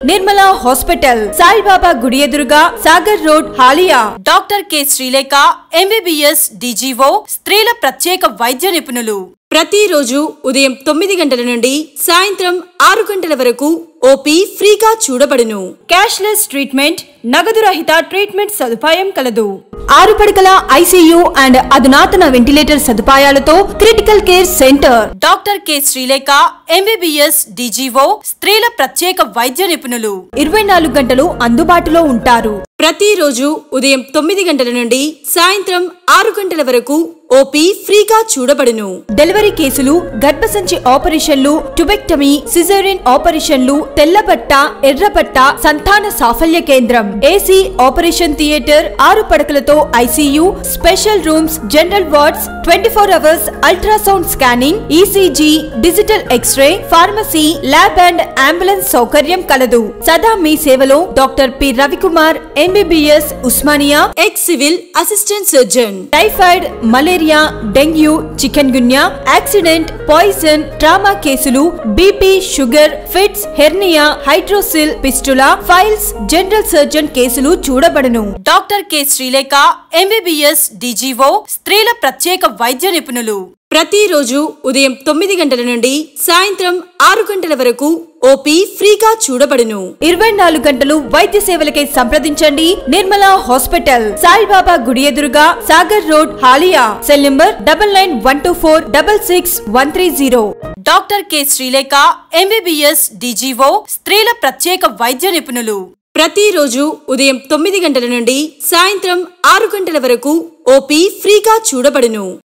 Nirmala hospital Saibaba గుడి ఎదురుగా Sagar road Haliya. Doctor K Srilekha MBBS DGO స్త్రీల ప్రత్యేక వైద్య నిపుణులు. ప్రతిరోజు ఉదయం 9 గంటల నుండి సాయంత్రం 6 గంటల వరకు ఓపీ ఫ్రీగా చూడబడును. క్యాష్లెస్ ట్రీట్మెంట్, నగదు రహిత ట్రీట్మెంట్ సదుపాయం కలదు. 6 పడకల ఐసీయూ అండ్ అధునాతన వెంటిలేటర్ సదుపాయాలతో critical care centre. Doctor K Srilekha MBBS DGO స్త్రీల ప్రత్యేక వైద్య నిపుణులు 24 గంటలు అందుబాటులో ఉంటారు. ప్రతిరోజు ఉదయం 9 గంటల నుండి సాయంత్రం 6 గంటల వరకు ఓపీ ఫ్రీగా చూడబడును. డెలివరీ కేసులు, గర్భసంచి ఆపరేషన్లు, ట్యుబెక్టమీ, సిజేరియన్ ఆపరేషన్లు, తెల్లబట్ట, ఎర్రబట్ట, సంతాన సాఫల్య కేంద్రం, ఏసీ ఆపరేషన్ థియేటర్, 6 పడకలతో ICU, special rooms, general wards, 24 hours ultrasound scanning, ECG, digital x-ray, pharmacy, lab and ambulance సౌకర్యం కలదు. సదా మీ సేవలో doctor P Ravikumar MBBS Osmania, ex civil assistant surgeon. Typhoid, malaria, dengue, chikungunya, accident, poison, trauma కేసులు, BP, sugar, fits, hernia, hydrocele, fistula, piles, general surgeon కేసులు చూడబడును. Doctor K Srilekha MBBS DGO స్త్రీల ప్రత్యేక వైద్య నిపుణులు. ప్రతిరోజు ఉదయం 9 గంటల నుండి సాయంత్రం 6 గంటల వరకు ఓపీ ఫ్రీగా చూడబడును. 24 గంటలు వైద్య సేవలకై సంప్రదించండి. నిర్మలా హాస్పిటల్ సాయిబాబా గుడి ఎదురుగా Sagar road Haliya. Cell number 9914666130. Doctor K Srilekha MBBS DGO స్త్రీల ప్రత్యేక వైద్య నిపుణులు. ప్రతిరోజు ఉదయం 9 గంటల నుండి సాయంత్రం 6 గంటల వరకు ఓపీ ఫ్రీగా చూడబడును.